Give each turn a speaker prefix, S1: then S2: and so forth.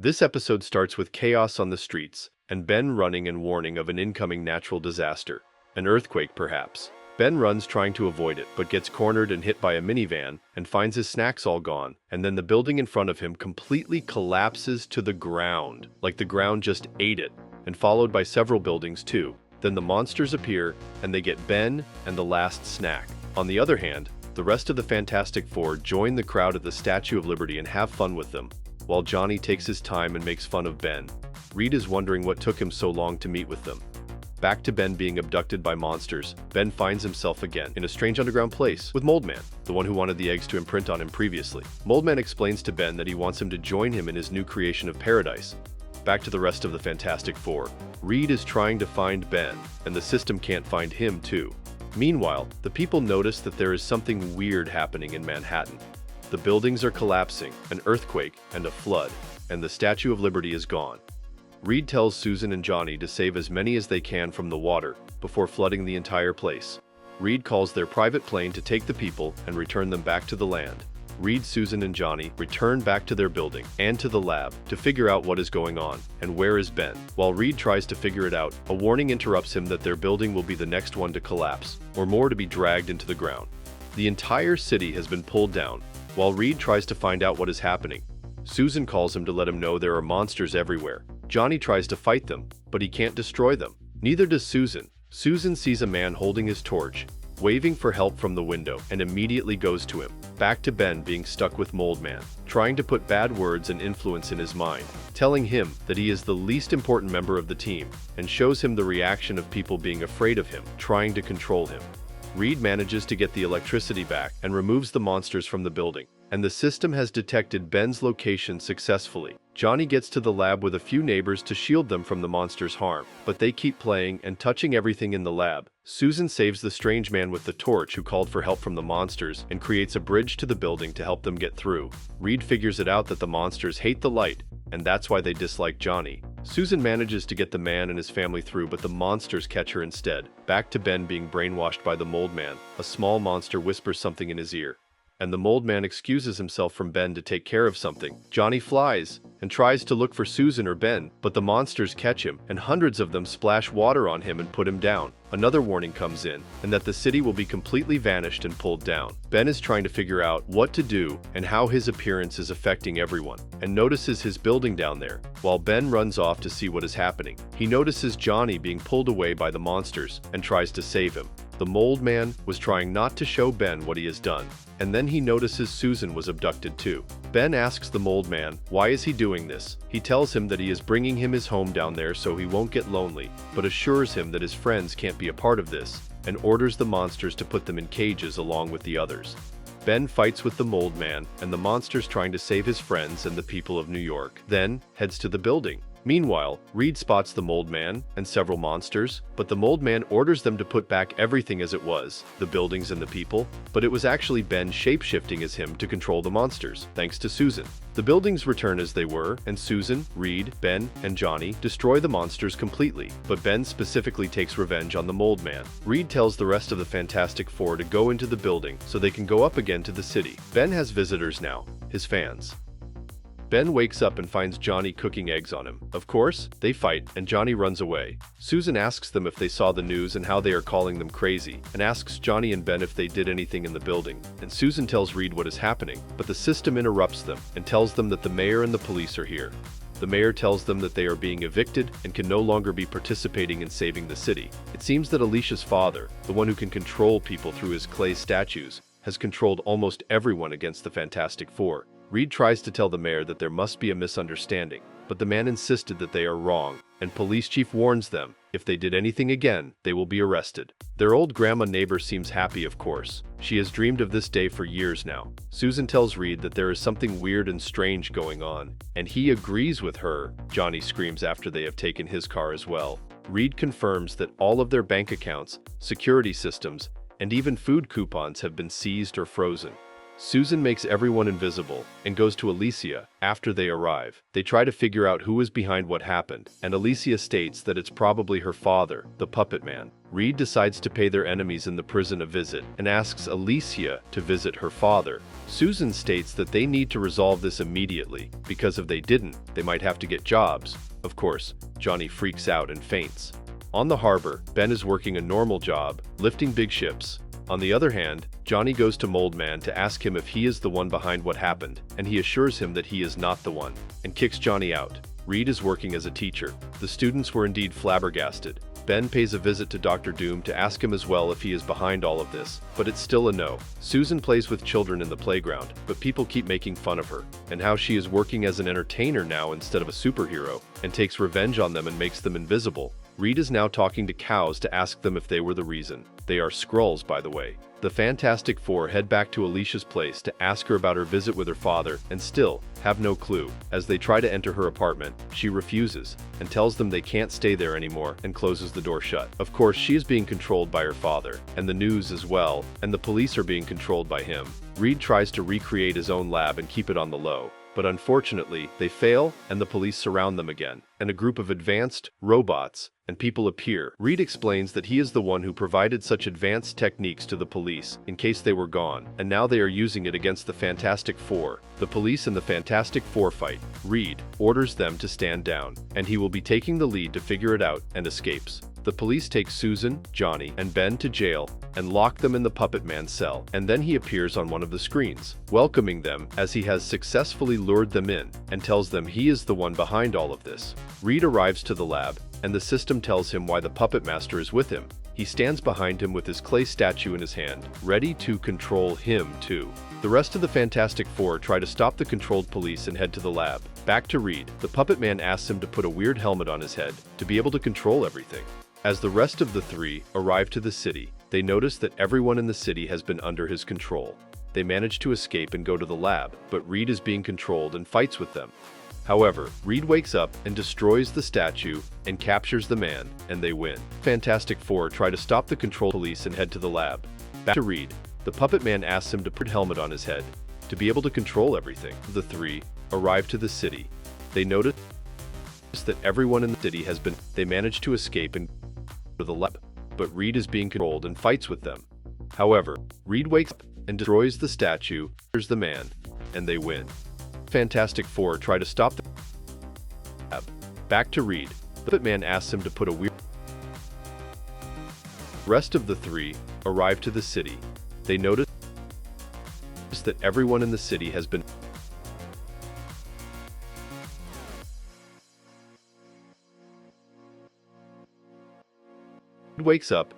S1: This episode starts with chaos on the streets, and Ben running and warning of an incoming natural disaster. An earthquake, perhaps. Ben runs trying to avoid it, but gets cornered and hit by a minivan, and finds his snacks all gone, and then the building in front of him completely collapses to the ground, like the ground just ate it, and followed by several buildings too. Then the monsters appear, and they get Ben and the last snack. On the other hand, the rest of the Fantastic Four join the crowd at the Statue of Liberty and have fun with them, while Johnny takes his time and makes fun of Ben. Reed is wondering what took him so long to meet with them. Back to Ben being abducted by monsters, Ben finds himself again in a strange underground place with Moldman, the one who wanted the eggs to imprint on him previously. Moldman explains to Ben that he wants him to join him in his new creation of paradise. Back to the rest of the Fantastic Four. Reed is trying to find Ben, and the system can't find him too. Meanwhile, the people notice that there is something weird happening in Manhattan. The buildings are collapsing, an earthquake, and a flood, and the Statue of Liberty is gone. Reed tells Susan and Johnny to save as many as they can from the water before flooding the entire place. Reed calls their private plane to take the people and return them back to the land. Reed, Susan, and Johnny return back to their building and to the lab to figure out what is going on and where is Ben. While Reed tries to figure it out, a warning interrupts him that their building will be the next one to collapse, or more to be dragged into the ground. The entire city has been pulled down. While Reed tries to find out what is happening, Susan calls him to let him know there are monsters everywhere. Johnny tries to fight them, but he can't destroy them. Neither does Susan. Susan sees a man holding his torch, waving for help from the window, and immediately goes to him. Back to Ben being stuck with Moldman, trying to put bad words and influence in his mind, telling him that he is the least important member of the team, and shows him the reaction of people being afraid of him, trying to control him. Reed manages to get the electricity back and removes the monsters from the building, and the system has detected Ben's location successfully. Johnny gets to the lab with a few neighbors to shield them from the monsters' harm, but they keep playing and touching everything in the lab. Susan saves the strange man with the torch who called for help from the monsters and creates a bridge to the building to help them get through. Reed figures it out that the monsters hate the light, and that's why they dislike Johnny. Susan manages to get the man and his family through, but the monsters catch her instead. Back to Ben being brainwashed by the Mold Man. A small monster whispers something in his ear, and the Mold Man excuses himself from Ben to take care of something. Johnny flies and tries to look for Susan or Ben, but the monsters catch him, and hundreds of them splash water on him and put him down. Another warning comes in, and that the city will be completely vanished and pulled down. Ben is trying to figure out what to do and how his appearance is affecting everyone, and notices his building down there. While Ben runs off to see what is happening, he notices Johnny being pulled away by the monsters and tries to save him. The Mold Man was trying not to show Ben what he has done, and then he notices Susan was abducted too. Ben asks the Mold Man, why is he doing this? He tells him that he is bringing him his home down there so he won't get lonely, but assures him that his friends can't be a part of this, and orders the monsters to put them in cages along with the others. Ben fights with the Mold Man and the monsters trying to save his friends and the people of New York, then heads to the building. Meanwhile, Reed spots the Mold Man and several monsters, but the Mold Man orders them to put back everything as it was, the buildings and the people, but it was actually Ben shape-shifting as him to control the monsters, thanks to Susan. The buildings return as they were, and Susan, Reed, Ben, and Johnny destroy the monsters completely, but Ben specifically takes revenge on the Mold Man. Reed tells the rest of the Fantastic Four to go into the building so they can go up again to the city. Ben has visitors now, his fans. Ben wakes up and finds Johnny cooking eggs on him. Of course, they fight, and Johnny runs away. Susan asks them if they saw the news and how they are calling them crazy, and asks Johnny and Ben if they did anything in the building. And Susan tells Reed what is happening, but the system interrupts them and tells them that the mayor and the police are here. The mayor tells them that they are being evicted and can no longer be participating in saving the city. It seems that Alicia's father, the one who can control people through his clay statues, has controlled almost everyone against the Fantastic Four. Reed tries to tell the mayor that there must be a misunderstanding, but the man insisted that they are wrong, and police chief warns them, if they did anything again, they will be arrested. Their old grandma neighbor seems happy, of course. She has dreamed of this day for years now. Susan tells Reed that there is something weird and strange going on, and he agrees with her. Johnny screams after they have taken his car as well. Reed confirms that all of their bank accounts, security systems, and even food coupons have been seized or frozen. Susan makes everyone invisible and goes to Alicia after they arrive. They try to figure out who is behind what happened, and Alicia states that it's probably her father, the Puppet Man. Reed decides to pay their enemies in the prison a visit and asks Alicia to visit her father. Susan states that they need to resolve this immediately because if they didn't, they might have to get jobs. Of course, Johnny freaks out and faints. On the harbor, Ben is working a normal job, lifting big ships. On the other hand, Johnny goes to Moldman to ask him if he is the one behind what happened, and he assures him that he is not the one, and kicks Johnny out. Reed is working as a teacher. The students were indeed flabbergasted. Ben pays a visit to Dr. Doom to ask him as well if he is behind all of this, but it's still a no. Susan plays with children in the playground, but people keep making fun of her, and how she is working as an entertainer now instead of a superhero, and takes revenge on them and makes them invisible. Reed is now talking to cows to ask them if they were the reason. They are Skrulls, by the way. The Fantastic Four head back to Alicia's place to ask her about her visit with her father and still have no clue. As they try to enter her apartment, she refuses and tells them they can't stay there anymore and closes the door shut. Of course, she is being controlled by her father, and the news as well, and the police are being controlled by him. Reed tries to recreate his own lab and keep it on the low, but unfortunately, they fail and the police surround them again, and a group of advanced robots and people appear. Reed explains that he is the one who provided such advanced techniques to the police in case they were gone, and now they are using it against the Fantastic Four. The police and the Fantastic Four fight. Reed orders them to stand down, and he will be taking the lead to figure it out and escapes. The police take Susan, Johnny, and Ben to jail and lock them in the Puppet Man cell, and then he appears on one of the screens, welcoming them as he has successfully lured them in and tells them he is the one behind all of this. Reed arrives to the lab, and the system tells him why the Puppet Master is with him. He stands behind him with his clay statue in his hand, ready to control him too. The rest of the Fantastic Four try to stop the controlled police and head to the lab. Back to Reed, the Puppet Man asks him to put a weird helmet on his head to be able to control everything. As the rest of the three arrive to the city, they notice that everyone in the city has been under his control. They manage to escape and go to the lab, but Reed is being controlled and fights with them. However, Reed wakes up and destroys the statue and captures the man, and they win. Fantastic Four try to stop the control police and head to the lab. Back to Reed, the Puppet Man asks him to put a helmet on his head to be able to control everything. The three arrive to the city. They notice that everyone in the city has been. They manage to escape and to the lab, but Reed is being controlled and fights with them. However, Reed wakes up and destroys the statue, captures the man, and they win. Fantastic Four try to stop the lab. Back to Reed, the Puppet Man asks him to put a weird. The rest of the three arrive to the city. They notice that everyone in the city has been. Reed wakes up